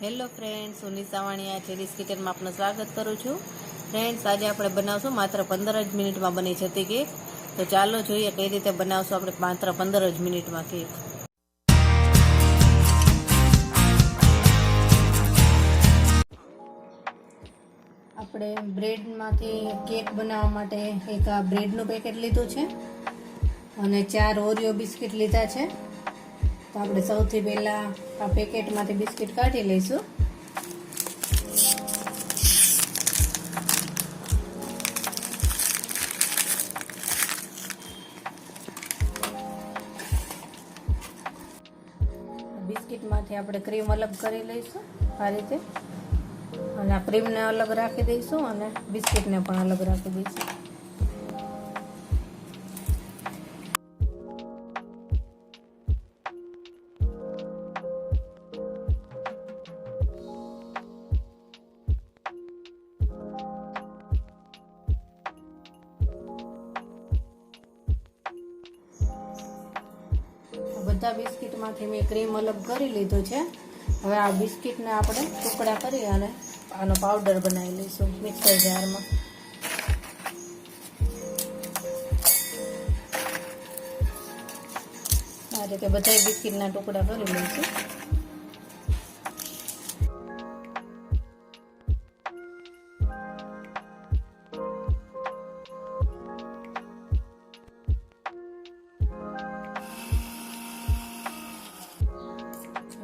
Hello friends, હું નિશાવાણીયા ચેરીસ કિચનમાં આપનું સ્વાગત કરું છું. ફ્રેન્ડ્સ, આજે આપણે બનાવશું માત્ર 15 જ મિનિટમાં બની જતી કેક. તો ચાલો જોઈએ કઈ રીતે બનાવશું આપણે માત્ર 15 જ મિનિટમાં કેક. આપણે બ્રેડમાંથી કેક બનાવવા માટે એક આ બ્રેડનું પેકેટ લીધું છે અને 4 ઓરિયો બિસ્કિટ લીધા છે. તો આપણે સૌથી પહેલાં આ પેકેટમાંથી બિસ્કિટ કાઢી લઈશું. બિસ્કિટમાંથી આપણે ક્રીમ અલગ કરી લઈશું આ રીતે, અને આ ક્રીમને અલગ રાખી દઈશું અને બિસ્કિટને પણ અલગ રાખી દઈશું. બધા બિસ્કિટમાંથી મેં ક્રીમ અલગ કરી લીધું છે. હવે આ બિસ્કિટને આપણે ટુકડા કરી અને આનો પાવડર બનાવી લઈશું મિક્સર જારમાં. આ રીતે બધા બિસ્કિટના ટુકડા કરી લઈશું.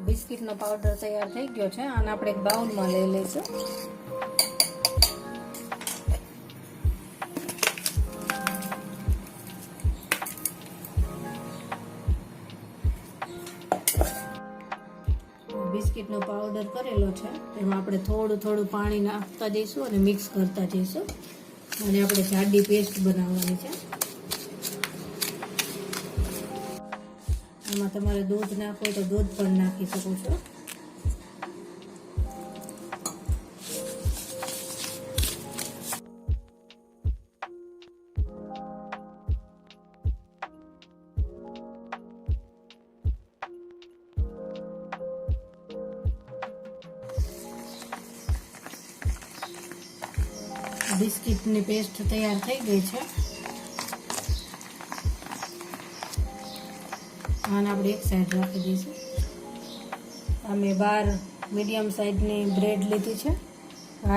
બિસ્કિટનો પાવડર તૈયાર થઈ ગયો છે અને આપણે એક બાઉલમાં લઈ લઈશું. બિસ્કિટનો પાવડર કરેલો છે એમાં આપણે થોડું થોડું પાણી નાખતા જઈશું અને મિક્સ કરતા જઈશું, અને આપણે જાડી પેસ્ટ બનાવવાની છે. એમાં તમારે દૂધ નાખવું તો દૂધ પણ નાખી શકો છો. બિસ્કિટની પેસ્ટ તૈયાર થઈ ગઈ છે. આને આપણે એક સાઈડ રાખી દઈશું. અમે 12 મીડિયમ સાઈઝની બ્રેડ લીધી છે.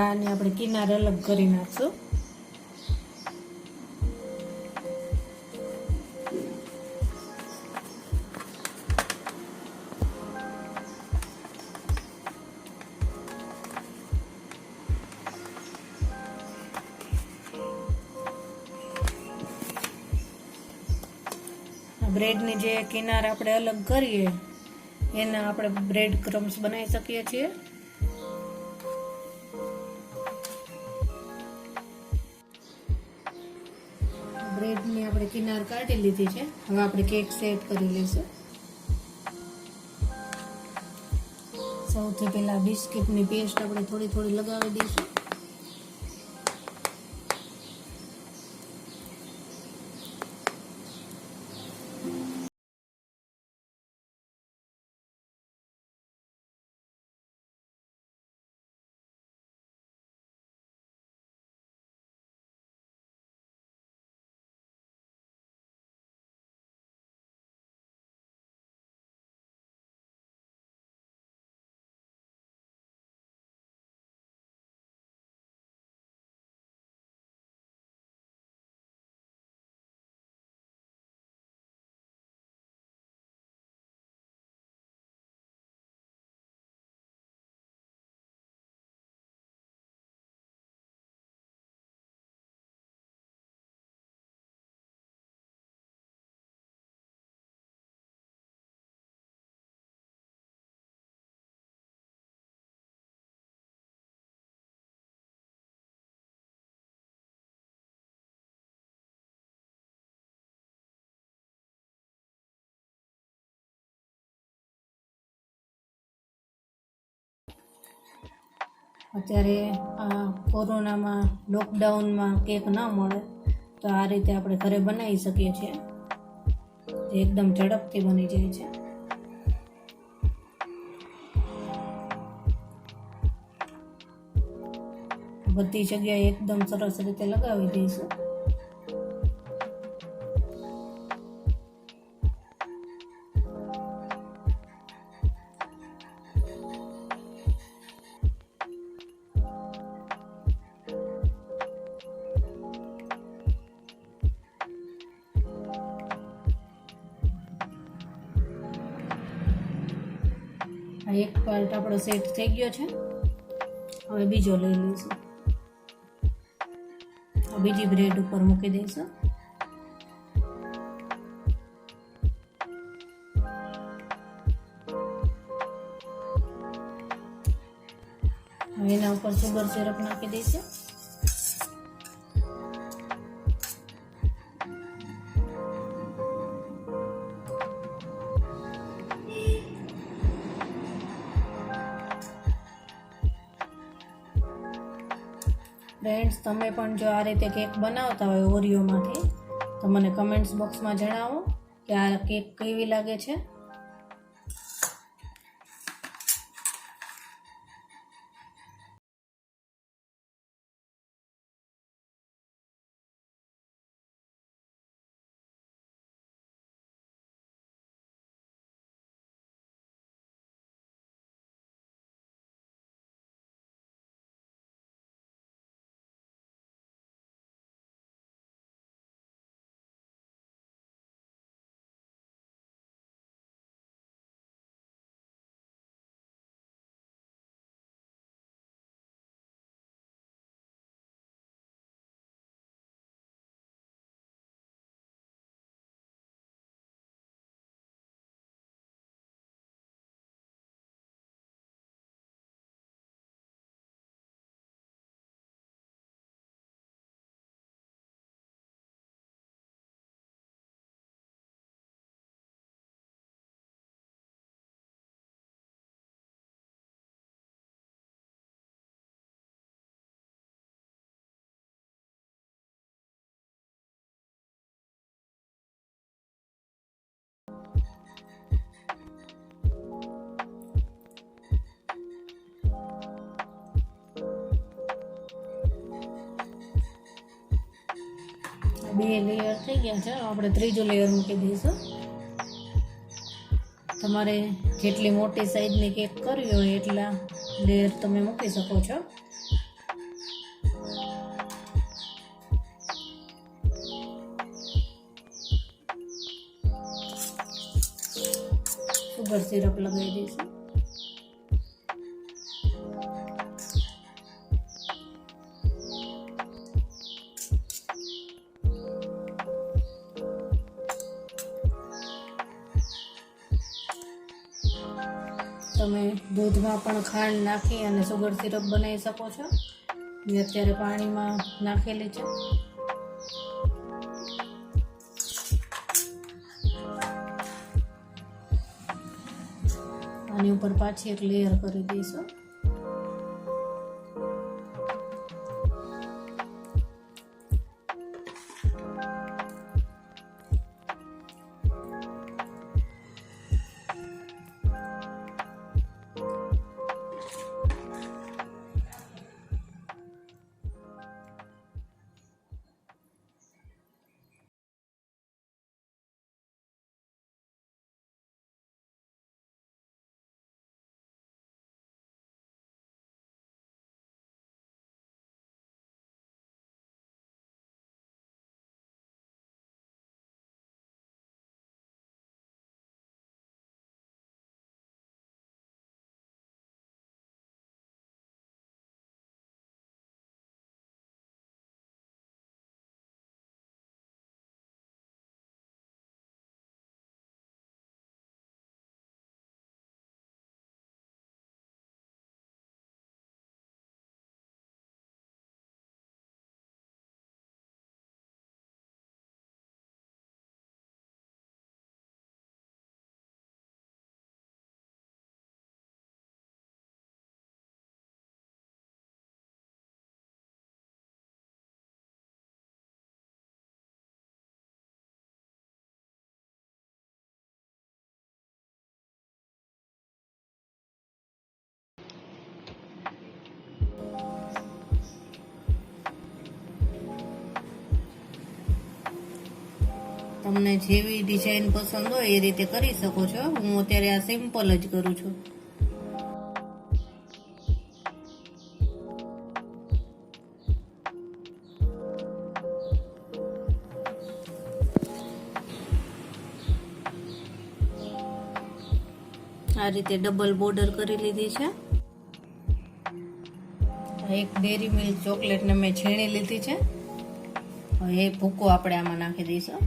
આને આપણે કિનાર અલગ કરી નાખશું. બ્રેડની જે કિનાર આપણે અલગ કરીએ એના આપણે બ્રેડ ક્રમ્સ બનાવી શકીએ છીએ. બ્રેડની આપણે કિનાર કાઢી લીધી છે. હવે આપણે કેક સેટ કરી લઈશું. સૌથી પહેલા બિસ્કિટની પેસ્ટ આપણે થોડી થોડી લગાવી દઈશું. અત્યારે આ કોરોનામાં લોકડાઉનમાં કેક ન મળે તો આ રીતે આપણે ઘરે બનાવી શકીએ છીએ. એકદમ ઝડપથી બની જાય છે. બધી જગ્યાએ એકદમ સરસ રીતે લગાવી દઈશું. આ એક પાર્ટ આપણો સેટ થઈ ગયો છે. હવે બીજો લઈ લઈશું. બીજી બ્રેડ ઉપર મૂકી દઈશું. હવે એના ઉપર સુગર સિરપ નાખી દઈશું. ફ્રેન્ડ્સ, તમે પણ જો આ રીતે કેક બનાવતા હોય ઓરિયોમાંથી તો મને કમેન્ટ્સ બોક્સમાં જણાવો કે આ કેક કેવી લાગે છે. બે લેયર થઈ ગયા છે. આપણે ત્રીજું લેયર મૂકી દઈશું. તમારે જેટલી મોટી સાઈઝની કેક કરવી હોય એટલા લેયર તમે મૂકી શકો છો. સુગર સિરપ લગાવી દઈશું. તમે દૂધમાં પણ ખાંડ નાખી અને સુગર સિરપ બનાવી શકો છો. મેં અત્યારે પાણીમાં નાખેલી છે. આની ઉપર પાછી એક લેયર કરી દઈશું. તમને જેવી ડિઝાઇન પસંદ હોય એ રીતે કરી શકો છો. હું અત્યારે આ સિમ્પલ જ કરું છું. આ રીતે ડબલ બોર્ડર કરી લીધી છે. એક ડેરી મિલ્ક ચોકલેટ ને મેં છીણી લીધી છે. હવે એ ભૂકો આપણે આમાં નાખી દઈશું.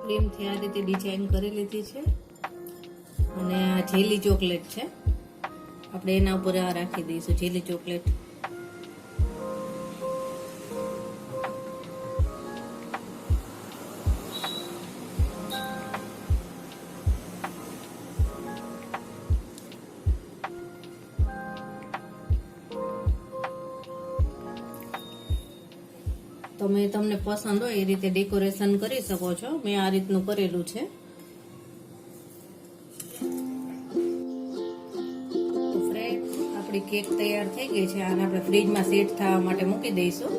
ક્રીમથી આ રીતે ડિઝાઇન કરી લીધી છે. અને આ જેલી ચોકલેટ છે, આપણે એના ઉપર આ રાખી દઈશું જેલી ચોકલેટ. તમે તમને પસંદ હોય એ રીતે ડેકોરેશન કરી શકો છો. મેં આ રીતનું કરેલું છે. તો ફ્રેન્ડ, આપણી કેક તૈયાર થઈ ગઈ છે. આને આપણે ફ્રીજમાં સેટ થવા માટે મૂકી દઈશું.